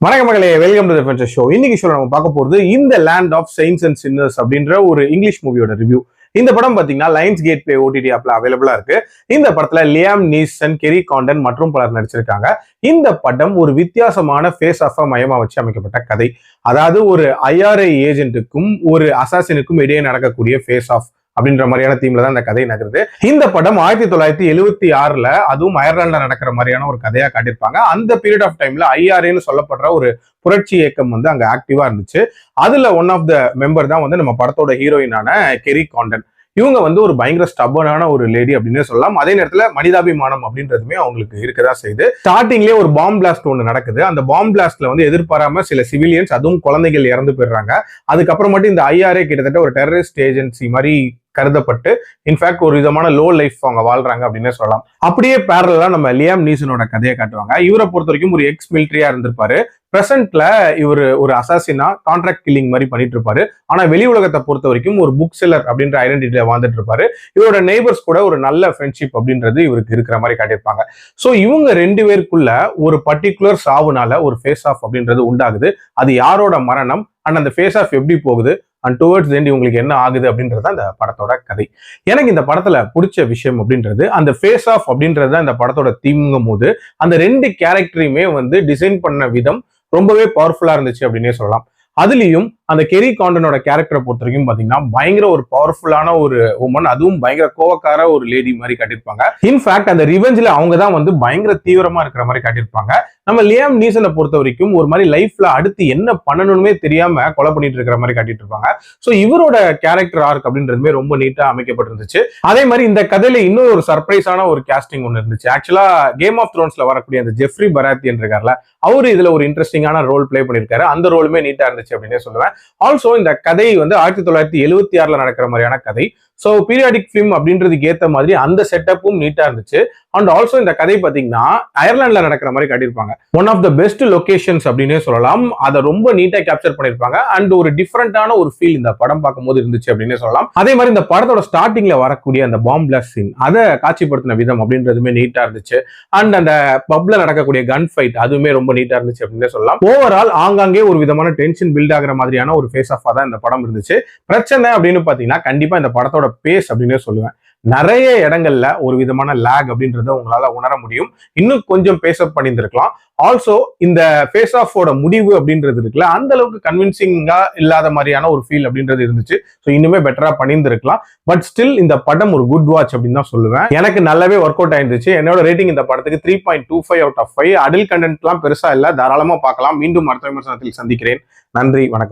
வணக்கம் மகளே, welcome to the adventure show. இன்னைக்கு ஷோ நம்ம பார்க்க போறது இந்த லேண்ட் ஆஃப் செயின்ட்ஸ் அண்ட் சின்னர்ஸ் அப்படின்ற ஒரு இங்கிலீஷ் மூவியோட ரிவ்யூ. இந்த படம் பாத்தீங்கன்னா லைன்ஸ் கேட் பிளே ஓடிடி ஆப்ல அவைலபிளா இருக்கு. இந்த படத்துல லியாம் நீசன், கெரி காண்டன் மற்றும் பலர் நடிச்சிருக்காங்க. இந்த படம் ஒரு வித்தியாசமான ஃபேஸ் ஆஃப் மையமா வச்சு அமைக்கப்பட்ட கதை. அதாவது ஒரு ஐஆர்ஐ ஏஜென்ட்டுக்கும் ஒரு அசாசினுக்கும் இடையே நடக்கக்கூடிய ஃபேஸ் ஆஃப் அப்படின்ற மாதிரியான தீம்ல தான் இந்த கதை நகருது. இந்த படம் 1976 அதுவும் அயர்லாந்துல நடக்கிற மாதிரியான ஒரு கதையா காட்டியிருப்பாங்க. அந்த பீரியட் ஆஃப் டைம்ல ஐஆர்ஏன்னு சொல்லப்படுற ஒரு புரட்சி இயக்கம் வந்து அங்க ஆக்டிவா இருந்துச்சு. அதுல ஒன் ஆஃப் த மெம்பர் தான் வந்து நம்ம படத்தோட ஹீரோயினான கெரி காண்டன். இவங்க வந்து ஒரு பயங்கர ஸ்டபனான ஒரு லேடி அப்படின்னு சொல்லலாம். அதே நேரத்துல மனிதாபிமானம் அப்படின்றதுமே அவங்களுக்கு இருக்கதா செய்யுது. ஸ்டார்டிங்லேயே ஒரு பாம் பிளாஸ்ட் ஒன்று நடக்குது. அந்த பாம் பிளாஸ்ட்ல வந்து எதிர்பாராம சில சிவிலியன்ஸ், அதுவும் குழந்தைகள் இறந்து போயிடுறாங்க. அதுக்கப்புறம் மட்டும் இந்த ஐஆர்ஏ கிட்டத்தட்ட ஒரு டெரரிஸ்ட் ஏஜென்சி மாதிரி கருதப்பட்டு இன்ஃபேக்ட் ஒரு விதமான லோ லைஃப் அவங்க வாழ்றாங்க அப்படின்னு சொல்லலாம். அப்படியே பேரலா நம்ம லியாம் நீசனோட கதையை காட்டுவாங்க. இவரை பொறுத்த வரைக்கும் ஒரு எக்ஸ் மிலிட்டரியா இருந்திருப்பாரு. பிரசன்ட்ல இவர் ஒரு அசாசினா கான்ட்ராக்ட் கில்லிங் மாதிரி பண்ணிட்டு இருப்பாரு. ஆனா வெளி உலகத்தை பொறுத்த வரைக்கும் ஒரு புக் செல்லர் அப்படின்ற ஐடென்டிட்டியில வாழ்ந்துட்டு இருப்பாரு. இவரோட நெய்பர்ஸ் கூட ஒரு நல்ல ஃப்ரெண்ட்ஷிப் அப்படின்றது இவருக்கு இருக்கிற மாதிரி காட்டியிருப்பாங்க. ஸோ இவங்க ரெண்டு பேருக்குள்ள ஒரு பர்டிகுலர் சாவுனால ஒரு ஃபேஸ் ஆஃப் அப்படின்றது உண்டாகுது. அது யாரோட மரணம் அண்ட் அந்த ஃபேஸ் ஆஃப் எப்படி போகுது அண்ட் டுவர்ட்ஸ் எண்ட் உங்களுக்கு என்ன ஆகுது அப்படின்றது அந்த படத்தோட கதை. எனக்கு இந்த படத்துல பிடிச்ச விஷயம் அப்படின்றது அந்த ஃபேஸ் ஆஃப் அப்படின்றது தான் இந்த படத்தோட தீம்ங்கும் போது அந்த ரெண்டு கேரக்டரையுமே வந்து டிசைன் பண்ண விதம் ரொம்பவே பவர்ஃபுல்லா இருந்துச்சு அப்படின்னே சொல்லலாம். அதுலயும் அந்த கெரி காண்டனோட கேரக்டரை பொறுத்த வரைக்கும் பாத்தீங்கன்னா பயங்கர ஒரு பவர்ஃபுல்லான ஒரு உமன், அதுவும் பயங்கர கோவக்கார ஒரு லேடி மாதிரி காட்டியிருப்பாங்க. இன்ஃபேக்ட் அந்த ரிவெஞ்சில் அவங்க தான் வந்து பயங்கர தீவிரமா இருக்கிற மாதிரி காட்டியிருப்பாங்க. நம்ம லியாம் நீசனை பொறுத்த வரைக்கும் ஒரு மாதிரி லைஃப்ல அடுத்து என்ன பண்ணணும்னே தெரியாம கொலை பண்ணிட்டு இருக்கிற மாதிரி காட்டிட்டு இருப்பாங்க. ஸோ இவரோட கேரக்டர் ஆர்க் அப்படின்றதுமே ரொம்ப நீட்டா அமைக்கப்பட்டிருந்துச்சு. அதே மாதிரி இந்த கதையில இன்னொரு ஒரு சர்ப்ரைஸான ஒரு கேஸ்டிங் ஒன்று இருந்துச்சு. ஆக்சுவலா கேம் ஆஃப் த்ரோன்ஸ்ல வரக்கூடிய அந்த ஜெஃப்ரி பராத்தியன் இருக்கார்ல, அவரு இதுல ஒரு இன்ட்ரெஸ்டிங்கான ரோல் பிளே பண்ணிருக்காரு. அந்த ரோலுமே நீட்டா இருந்துச்சு அப்படின்னே சொல்லுவேன். ஆல்சோ இந்த கதை வந்து 1976 நடக்கிற மாதிரியான கதை. ஸோ பீரியாடிக் ஃபிலிம் அப்படின்றதுக்கு ஏற்ற மாதிரி அந்த செட்டப்பும் நீட்டா இருந்துச்சு. அண்ட் ஆல்சோ இந்த கதை பார்த்தீங்கன்னா அயர்லாந்துல நடக்கிற மாதிரி காட்டியிருப்பாங்க. One of the best locations அப்படின்னே சொல்லலாம். அதை ரொம்ப நீட்டா கேப்சர் பண்ணியிருப்பாங்க. அண்ட் ஒரு டிஃப்ரெண்டான ஒரு ஃபீல் இந்த படம் பார்க்கும்போது இருந்துச்சு அப்படின்னே சொல்லலாம். அதே மாதிரி இந்த படத்தோட ஸ்டார்டிங்ல வரக்கூடிய அந்த பாம் பிளாஸ்ட் சீன், அதை காட்சிப்படுத்தின விதம் அப்படின்றதுமே நீட்டா இருந்துச்சு. அண்ட் அந்த பப்ல நடக்கக்கூடிய கன் ஃபைட் அதுவுமே ரொம்ப நீட்டா இருந்துச்சு அப்படின்னே சொல்லலாம். ஓவரால் ஆங்காங்கே ஒரு விதமான டென்ஷன் பில்ட் ஆகிற மாதிரியான ஒரு ஃபேஸ் ஆஃபா தான் இந்த படம் இருந்துச்சு. பிரச்சனை அப்படின்னு பாத்தீங்கன்னா கண்டிப்பா இந்த படத்தோட பேஸ் அப்படின்னே சொல்லுவேன். நிறைய இடங்கள்ல ஒரு விதமான லேக் அப்படின்றத உங்களால உணர முடியும். இன்னும் கொஞ்சம் பேஸ் அப் பண்ணியிருந்திருக்கலாம். ஆல்சோ இந்த ஃபேஸ் ஆஃபோட முடிவு அப்படின்றது இருக்குல்ல, அந்த அளவுக்கு கன்வின்சிங்கா இல்லாத மாதிரியான ஒரு ஃபீல் அப்படின்றது இருந்துச்சு. ஸோ இன்னுமே பெட்டரா பண்ணியிருந்திருக்கலாம். பட் ஸ்டில் இந்த படம் ஒரு குட் வாட்ச் அப்படின்னு தான் சொல்லுவேன். எனக்கு நல்லாவே ஒர்க் அவுட் ஆயிருந்துச்சு. என்னோட ரேட்டிங் இந்த படத்துக்கு 3.25 out of 5. அடல்ட் கண்டென்ட்லாம் பெருசா இல்ல, தாராளமா பார்க்கலாம். மீண்டும் அடுத்த விமர்சனத்தில் சந்திக்கிறேன். நன்றி, வணக்கம்.